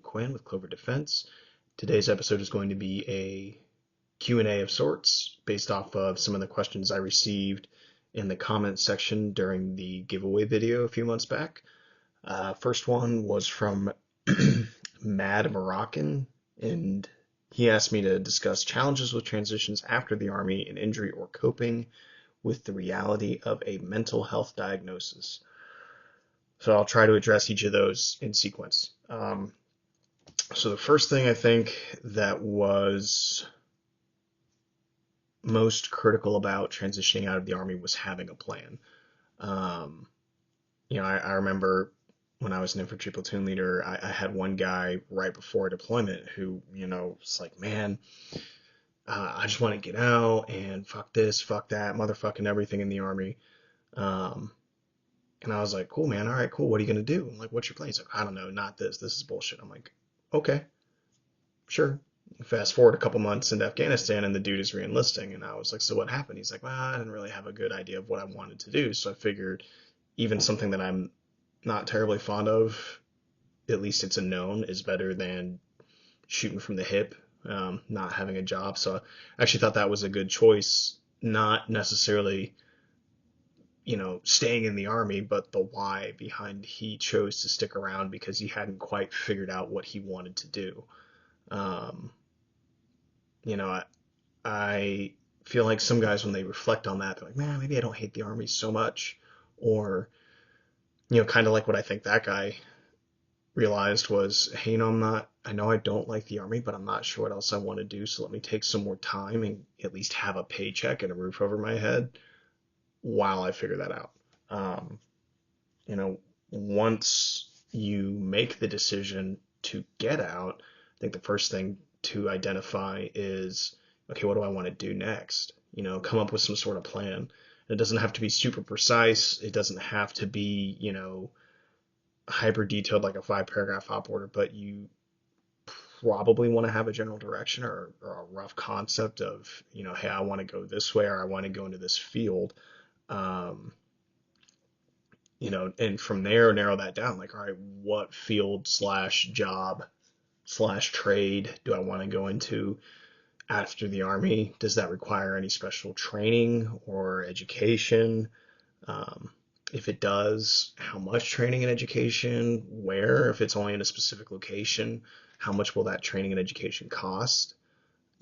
Quinn with Clover Defense. Today's episode is going to be a Q&A of sorts based off of some of the questions I received in the comments section during the giveaway video a few months back. First one was from Mad Moroccan, and he asked me to discuss challenges with transitions after the Army and injury or coping with the reality of a mental health diagnosis. So I'll try to address each of those in sequence. So the first thing I think that was most critical about transitioning out of the Army was having a plan. Um, I remember when I was an infantry platoon leader, I had one guy right before deployment who, was like, man, I just want to get out and fuck this, fuck that, motherfucking everything in the Army. Um, and I was like, cool, man. All right, cool. What are you going to do? I'm like, what's your plan? He's like, I don't know, not this. This is bullshit. I'm like, okay, sure. Fast forward a couple months into Afghanistan and the dude is reenlisting. And I was like, so what happened? He's like, well, I didn't really have a good idea of what I wanted to do. So I figured even something that I'm not terribly fond of, at least it's a known, is better than shooting from the hip, not having a job. So I actually thought that was a good choice, not necessarily, staying in the Army, but the why behind he chose to stick around because he hadn't quite figured out what he wanted to do. Um, you know, I, I feel like some guys, when they reflect on that, they're like, man, maybe I don't hate the Army so much. Or, kind of like what I think that guy realized was, hey, I know I don't like the Army, but I'm not sure what else I want to do. So let me take some more time and at least have a paycheck and a roof over my head while I figure that out. Um, you know, Once you make the decision to get out, I think the first thing to identify is, okay, what do I want to do next? Come up with some sort of plan. It doesn't have to be super precise. It doesn't have to be, hyper detailed like a 5 paragraph op order, but you probably want to have a general direction or a rough concept of, hey, I want to go this way or I want to go into this field. Um, and from there narrow that down, like, all right, what field slash job slash trade do I want to go into after the Army? Does that require any special training or education? Um, if it does, how much training and education? Where? If it's only in a specific location, how much will that training and education cost?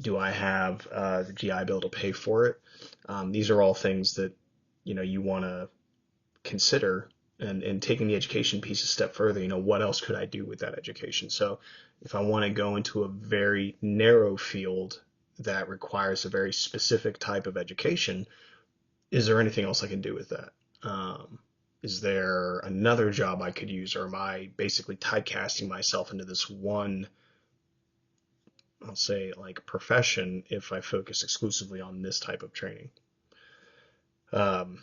Do I have the GI Bill to pay for it? These are all things that you want to consider, and taking the education piece a step further, what else could I do with that education? So if I want to go into a very narrow field that requires a very specific type of education, is there anything else I can do with that? Is there another job I could use, or am I basically typecasting myself into this one, I'll say, like, profession if I focus exclusively on this type of training? Um,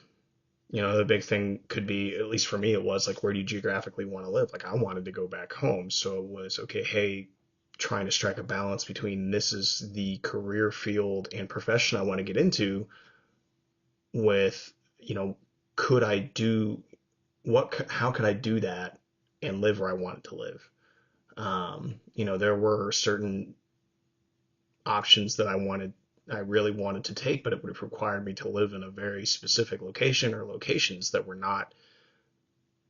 the big thing could be, at least for me, it was like, where do you geographically want to live? Like, I wanted to go back home. So it was, okay, hey, trying to strike a balance between this is the career field and profession I want to get into with, could I do how could I do that and live where I wanted to live? There were certain options that I really wanted to take, but it would have required me to live in a very specific location or locations that were not,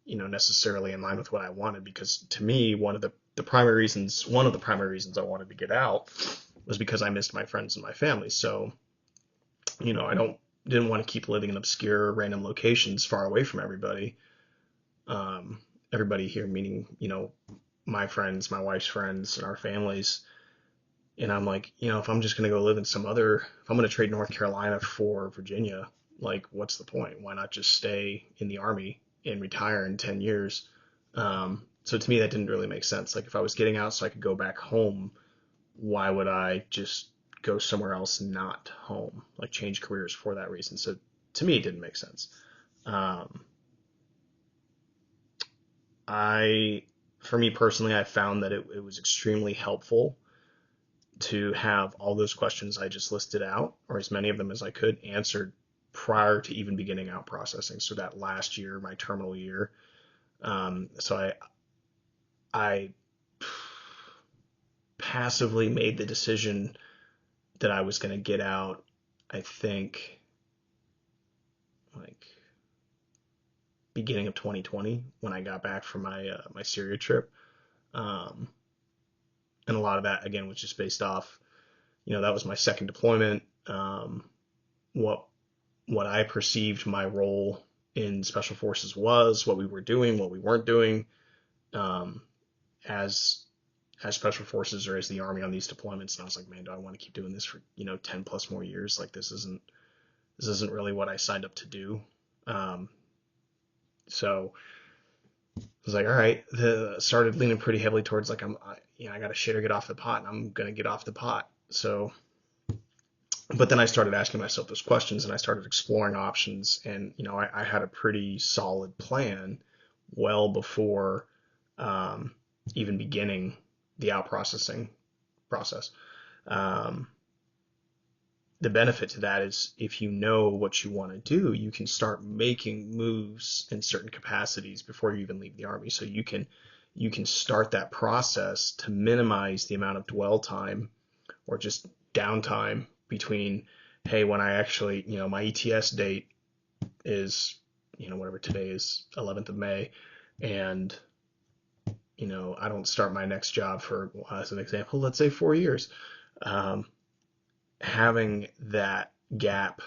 necessarily in line with what I wanted. Because to me, one of the primary reasons I wanted to get out was because I missed my friends and my family. So, I didn't want to keep living in obscure random locations far away from everybody. Everybody here, meaning, my friends, my wife's friends, and our families. And I'm like, if I'm just going to go live in if I'm going to trade North Carolina for Virginia, like, what's the point? Why not just stay in the Army and retire in 10 years? So to me, that didn't really make sense. Like, if I was getting out so I could go back home, why would I just go somewhere else not home? Like, change careers for that reason. So to me, it didn't make sense. Um, for me personally, I found that it was extremely helpful to have all those questions I just listed out, or as many of them as I could, answered prior to even beginning out processing. So that last year, my terminal year. So I passively made the decision that I was going to get out, I think, like beginning of 2020 when I got back from my Syria trip. Um, and a lot of that again was just based off, that was my second deployment. What what I perceived my role in special forces was, what we were doing, what we weren't doing, um, as as special forces or as the Army on these deployments. And I was like, man, do I want to keep doing this for 10 plus more years? Like this isn't really what I signed up to do. Um, so I was like, all right, started leaning pretty heavily towards like I got to shit or get off the pot, and I'm gonna get off the pot. So, but then I started asking myself those questions, and I started exploring options, and I had a pretty solid plan well before um, even beginning the out processing process. Um, the benefit to that is if you know what you want to do, you can start making moves in certain capacities before you even leave the Army. So you can start that process to minimize the amount of dwell time or just downtime between, hey, when I actually, my ETS date is, whatever today is, 11th of May, and I don't start my next job for, as an example, let's say 4 years. Um, Having that gap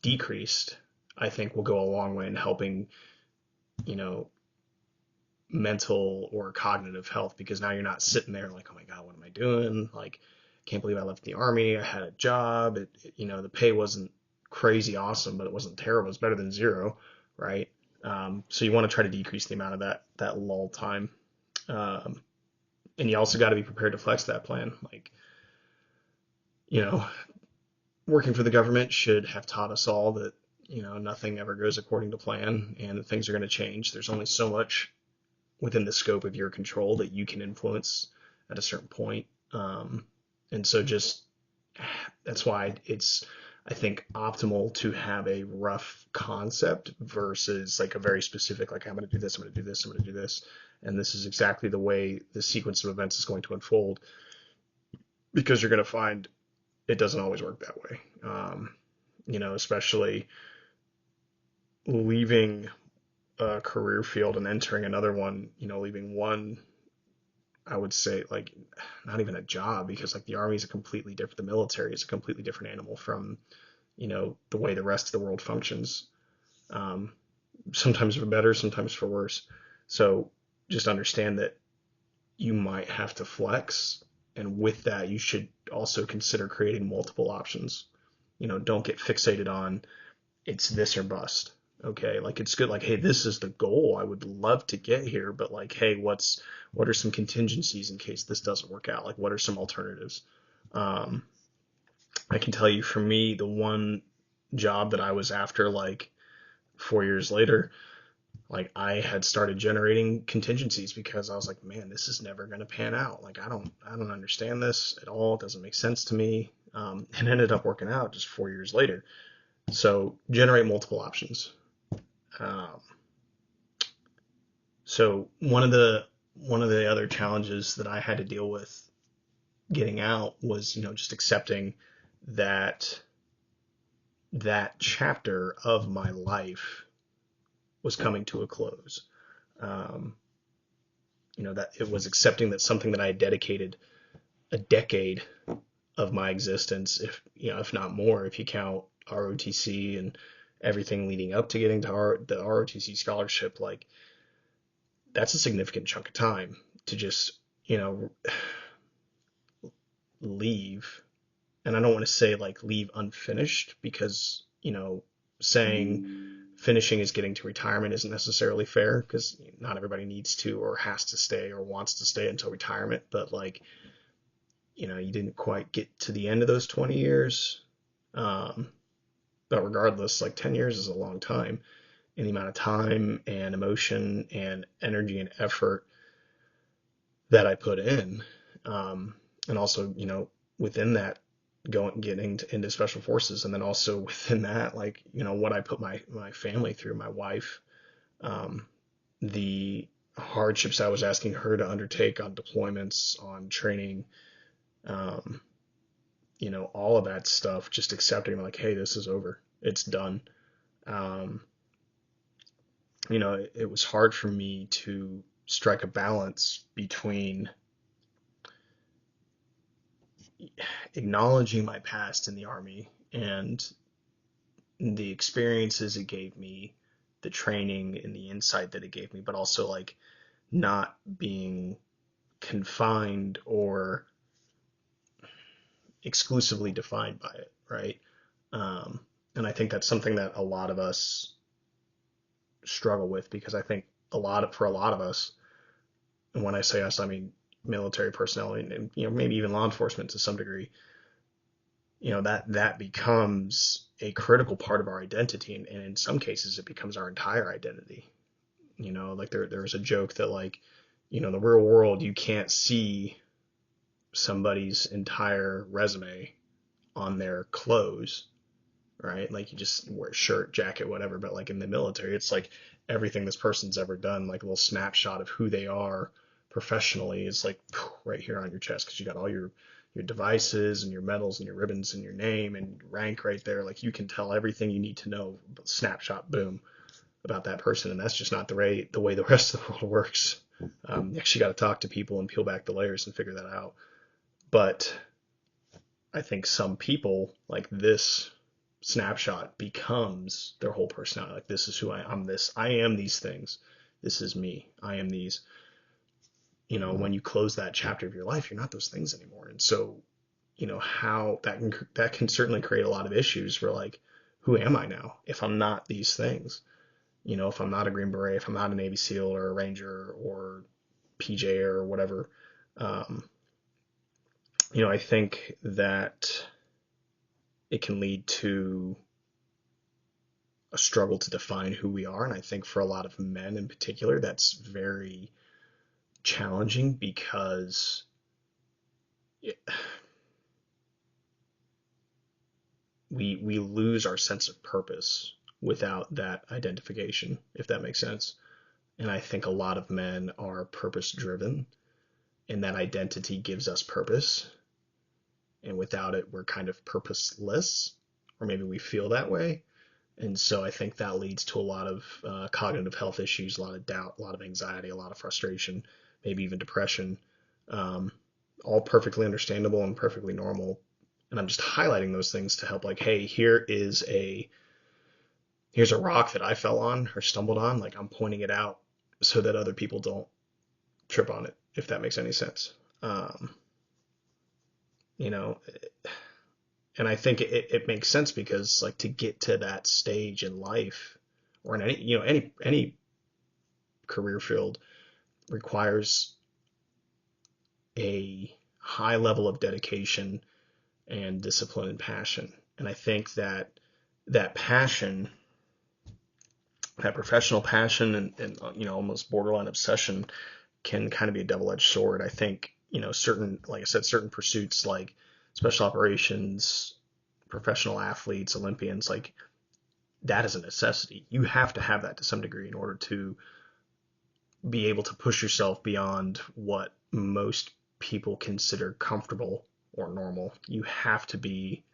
decreased, I think will go a long way in helping, you know, mental or cognitive health, because now you're not sitting there like, oh my God, what am I doing? Like, can't believe I left the Army. I had a job. The pay wasn't crazy awesome, but it wasn't terrible. It's better than zero, right? So you want to try to decrease the amount of that lull time. Um, and you also got to be prepared to flex that plan. Like, you know, working for the government should have taught us all that, nothing ever goes according to plan and that things are going to change. There's only so much within the scope of your control that you can influence at a certain point. And so just that's why it's, I think, optimal to have a rough concept versus like a very specific, like I'm going to do this, I'm going to do this, I'm going to do this. And this is exactly the way the sequence of events is going to unfold, because you're going to find it doesn't always work that way. Especially leaving a career field and entering another one, leaving one, I would say, like, not even a job, because like the Army is a completely different, the military is a completely different animal from, the way the rest of the world functions. Um, Sometimes for better, sometimes for worse. So just understand that you might have to flex. And with that, you should also consider creating multiple options. Don't get fixated on it's this or bust. Okay, like it's good. Like, hey, this is the goal. I would love to get here, but like, hey, what are some contingencies in case this doesn't work out? Like, what are some alternatives? Um, I can tell you, for me, the one job that I was after, like 4 years later, like I had started generating contingencies because I was like, man, this is never going to pan out. Like, I don't understand this at all. It doesn't make sense to me. And ended up working out just 4 years later. So generate multiple options. Um, so one of the other challenges that I had to deal with getting out was, just accepting that that chapter of my life was coming to a close. Um, that it was accepting that something that I had dedicated a decade of my existence, if not more, if you count ROTC and everything leading up to getting to the ROTC scholarship, like that's a significant chunk of time to just, leave. And I don't want to say like leave unfinished, because, saying finishing is getting to retirement isn't necessarily fair, because not everybody needs to or has to stay or wants to stay until retirement. But like, you didn't quite get to the end of those 20 years. Um, but regardless, like 10 years is a long time. And the amount of time and emotion and energy and effort that I put in. And also, within that, getting into special forces, and then also within that, like, what I put my family through, my wife, um, the hardships I was asking her to undertake on deployments, on training, Um, all of that stuff, just accepting like, hey, this is over. It's done. Um, it was hard for me to strike a balance between acknowledging my past in the Army and the experiences it gave me, the training and the insight that it gave me, but also like not being confined or exclusively defined by it, right? Um, and I think that's something that a lot of us struggle with, because I think for a lot of us, and when I say us, I mean military personnel and maybe even law enforcement to some degree, that becomes a critical part of our identity, and in some cases it becomes our entire identity. Like there's a joke that like, the real world, you can't see somebody's entire resume on their clothes, right? Like you just wear shirt, jacket, whatever. But like in the military, it's like everything this person's ever done, like a little snapshot of who they are professionally is like right here on your chest, because you got all your devices and your medals and your ribbons and your name and rank right there. Like you can tell everything you need to know, snapshot, boom, about that person. And that's just not the way the rest of the world works. You actually got to talk to people and peel back the layers and figure that out. But I think some people, like, this snapshot becomes their whole personality. Like, this is who I am. I am these things. This is me. I am these. When you close that chapter of your life, you're not those things anymore. And so, how that can certainly create a lot of issues for like, who am I now if I'm not these things? If I'm not a Green Beret, if I'm not a Navy SEAL or a Ranger or PJ or whatever. I think that it can lead to a struggle to define who we are. And I think for a lot of men in particular, that's very challenging, because we lose our sense of purpose without that identification, if that makes sense. And I think a lot of men are purpose driven, and that identity gives us purpose. And without it, we're kind of purposeless, or maybe we feel that way. And so I think that leads to a lot of cognitive health issues, a lot of doubt, a lot of anxiety, a lot of frustration, maybe even depression. All perfectly understandable and perfectly normal. And I'm just highlighting those things to help, like, hey, here's a rock that I fell on or stumbled on. Like, I'm pointing it out so that other people don't trip on it, if that makes any sense. You know, and I think it makes sense, because like to get to that stage in life, or in any career field, requires a high level of dedication and discipline and passion. And I think that passion, that professional passion, and almost borderline obsession, can kind of be a double-edged sword. I think like I said, certain pursuits like special operations, professional athletes, Olympians, like, that is a necessity. You have to have that to some degree in order to be able to push yourself beyond what most people consider comfortable or normal. You have to be,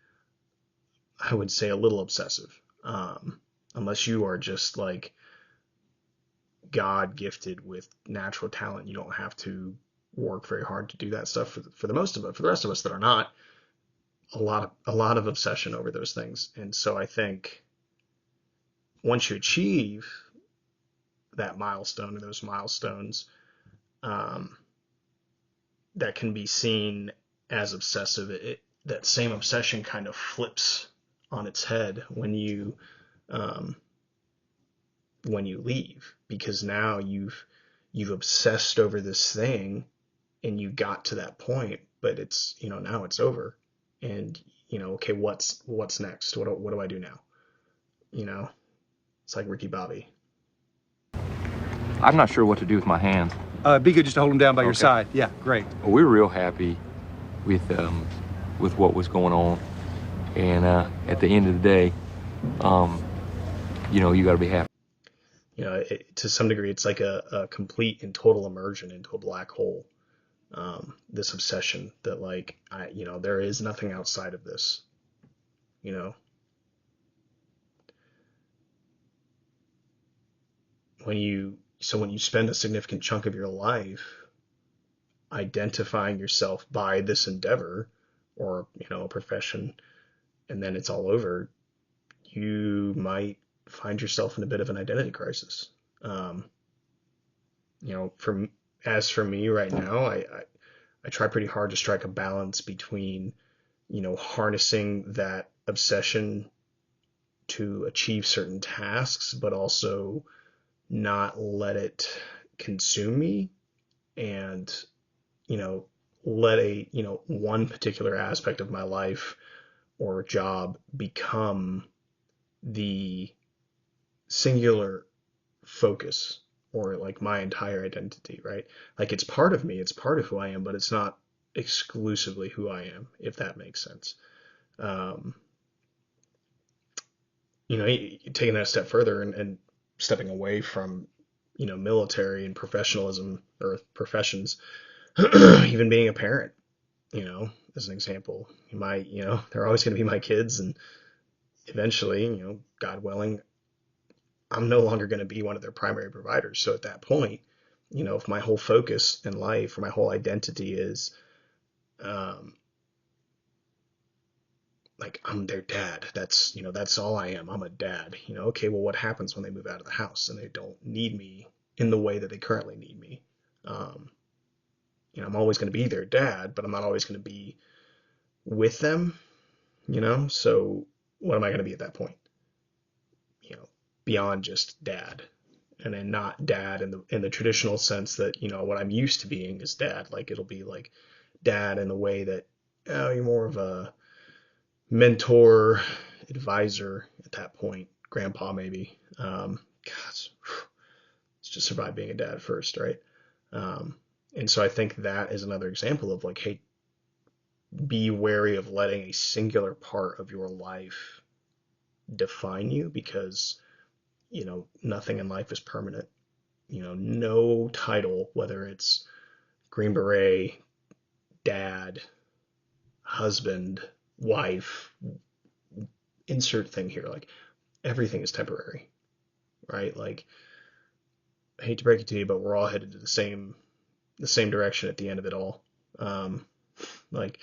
I would say, a little obsessive. Unless you are just like God gifted with natural talent, you don't have to work very hard to do that stuff. For the most of it, for the rest of us that are not, a lot of obsession over those things. And so I think once you achieve that milestone, or those milestones, that can be seen as obsessive. That same obsession kind of flips on its head when you leave, because now you've obsessed over this thing, and you got to that point, but it's, now it's over, and okay, what's next? What do I do now? It's like Ricky Bobby. I'm not sure what to do with my hands. Be good just to hold them down by your Okay. side. Yeah, great. Well, we were real happy with what was going on, and at the end of the day, you got to be happy. To some degree, it's like a complete and total immersion into a black hole. This obsession that like there is nothing outside of this, you know. When you spend a significant chunk of your life identifying yourself by this endeavor or a profession, and then it's all over, you might find yourself in a bit of an identity crisis. Um, you know, for as for me right now, I try pretty hard to strike a balance between harnessing that obsession to achieve certain tasks, but also not let it consume me, and you know let a one particular aspect of my life or job become the singular focus or like my entire identity, right? Like it's part of me, it's part of who I am, but it's not exclusively who I am, if that makes sense. Um, Taking that a step further and stepping away from, military and professionalism or professions, even being a parent, as an example, they're always going to be my kids, and eventually, God willing, I'm no longer going to be one of their primary providers. So at that point, if my whole focus in life or my whole identity is, um, like I'm their dad, that's all I am. I'm a dad. Okay, well, what happens when they move out of the house and they don't need me in the way that they currently need me? Um, I'm always going to be their dad, but I'm not always going to be with them. So what am I going to be at that point? Beyond just dad, and then not dad in the traditional sense that what I'm used to being is dad. Like it'll be like dad in the way that you're more of a mentor, advisor at that point, grandpa maybe. God, let's just survive being a dad first, right? Um, and so I think that is another example of like, hey, be wary of letting a singular part of your life define you, because nothing in life is permanent. No title, whether it's Green Beret, dad, husband, wife, insert thing here, like everything is temporary, right? Like I hate to break it to you, but we're all headed to the same direction at the end of it all. Um, like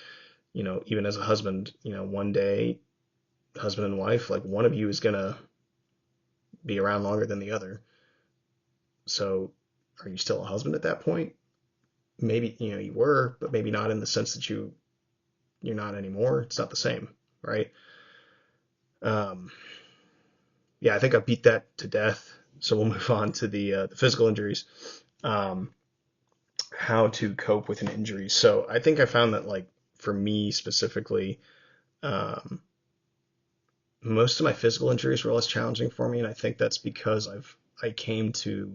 even as a husband, one day, husband and wife, like one of you is gonna be around longer than the other. So, are you still a husband at that point? Maybe you were, but maybe not in the sense that you're not anymore. It's not the same, right? Um, yeah, I think I beat that to death. So we'll move on to the physical injuries. Um, how to cope with an injury. So I think I found that like for me specifically, um, most of my physical injuries were less challenging for me, and I think that's because I came to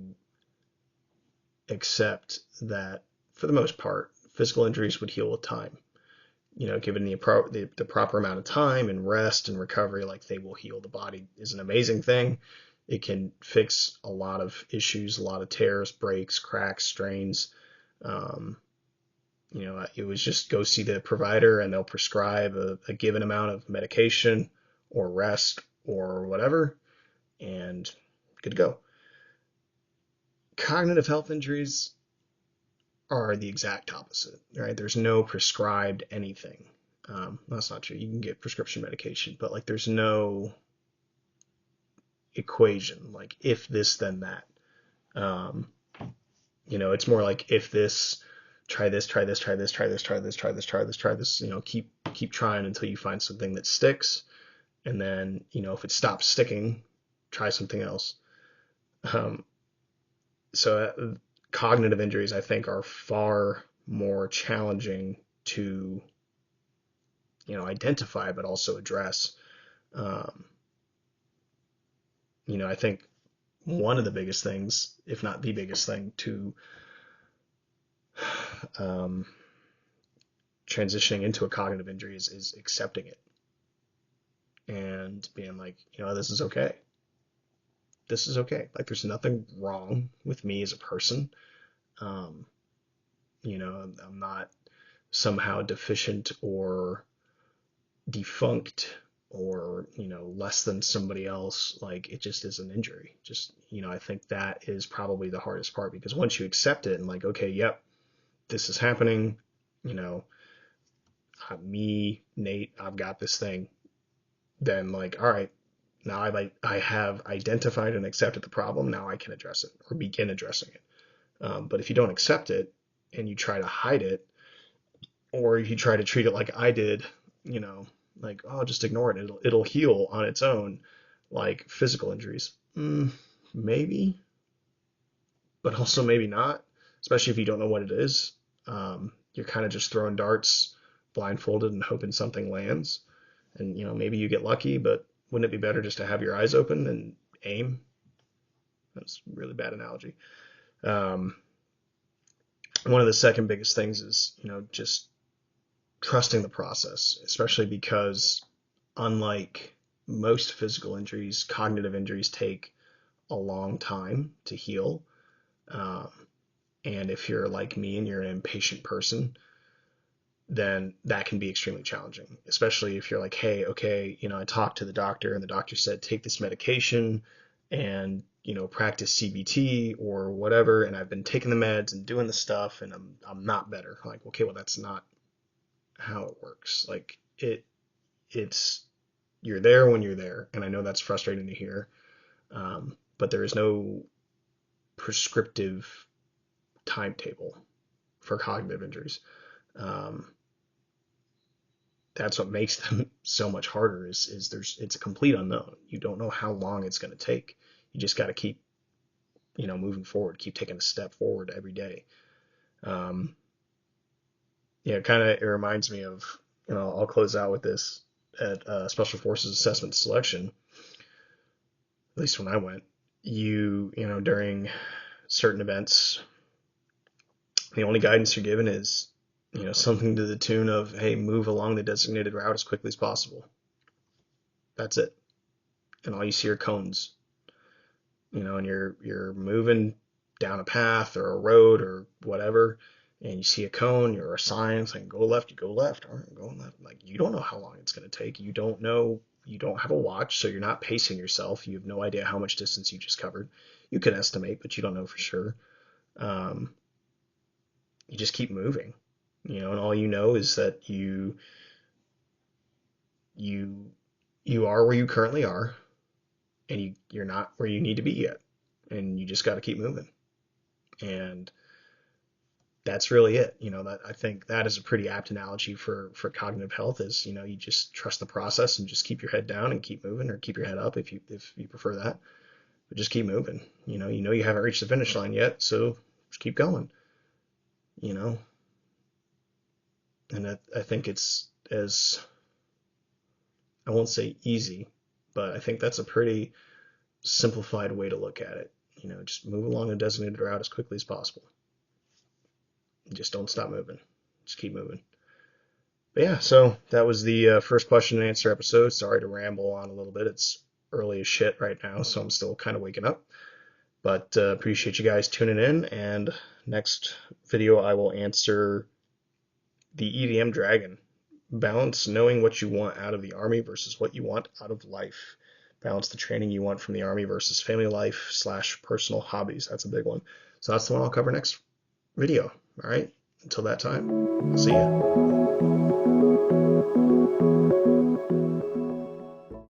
accept that for the most part, physical injuries would heal with time. Given the proper amount of time and rest and recovery, like they will heal. The body is an amazing thing. It can fix a lot of issues, a lot of tears, breaks, cracks, strains. Um, it was just go see the provider and they'll prescribe a given amount of medication or rest or whatever, and good to go. Cognitive health injuries are the exact opposite, right? There's no prescribed anything. That's not true. You can get prescription medication, but like there's no equation like if this then that. Um, it's more like if this, try this, try this, try this, try this, try this, try this, try this, try this. Keep trying until you find something that sticks, and then if it stops sticking, try something else. Um, so cognitive injuries, I think, are far more challenging to identify, but also address. Um, I think one of the biggest things, if not the biggest thing, to um, transitioning into a cognitive injury is accepting it and being like, this is okay. This is okay. Like, there's nothing wrong with me as a person. Um, I'm not somehow deficient or defunct or, less than somebody else. Like, it just is an injury. Just, I think that is probably the hardest part, because once you accept it and like, okay, yep, this is happening, you know, me, Nate, I've got this thing, then like, all right, now I have identified and accepted the problem. Now I can address it or begin addressing it. But if you don't accept it and you try to hide it, or if you try to treat it like I did, like, oh, just ignore it. It'll heal on its own, like physical injuries. Maybe, but also maybe not, especially if you don't know what it is. You're kind of just throwing darts blindfolded and hoping something lands. And, maybe you get lucky, but wouldn't it be better just to have your eyes open and aim? That's a really bad analogy. One of the second biggest things is, just trusting the process, especially because unlike most physical injuries, cognitive injuries take a long time to heal. And if you're like me and you're an impatient person, then that can be extremely challenging, especially if you're like, hey, okay, I talked to the doctor and the doctor said, take this medication and, practice CBT or whatever. And I've been taking the meds and doing the stuff and I'm not better. I'm like, okay, well, that's not how it works. Like it's, you're there when you're there. And I know that's frustrating to hear. But there is no prescriptive timetable for cognitive injuries. That's what makes them so much harder is it's a complete unknown. You don't know how long it's going to take. You just got to keep, moving forward, keep taking a step forward every day. It reminds me of, I'll close out with this at Special Forces Assessment Selection. At least when I went, during certain events, the only guidance you're given is, something to the tune of, hey, move along the designated route as quickly as possible. That's it. And all you see are cones, and you're moving down a path or a road or whatever, and you see a cone or a sign saying go left, you go left. All right, I'm going left. Like, you don't know how long it's going to take. You don't know. You don't have a watch, so you're not pacing yourself. You have no idea how much distance you just covered. You can estimate, but you don't know for sure. You just keep moving. And all you know is that you are where you currently are, and you're not where you need to be yet, and you just got to keep moving. And that's really it. That I think that is a pretty apt analogy for cognitive health is, you just trust the process and just keep your head down and keep moving, or keep your head up if you prefer that, but just keep moving. You haven't reached the finish line yet, so just keep going. And I think it's, as I won't say easy, but I think that's a pretty simplified way to look at it. Just move along a designated route as quickly as possible. Just don't stop moving. Just keep moving. But yeah, so that was the first question and answer episode. Sorry to ramble on a little bit. It's early as shit right now, so I'm still kind of waking up. But appreciate you guys tuning in. And next video, I will answer the EDM Dragon. Balance knowing what you want out of the Army versus what you want out of life. Balance the training you want from the Army versus family life / personal hobbies. That's a big one. So that's the one I'll cover next video. All right. Until that time, I'll see ya.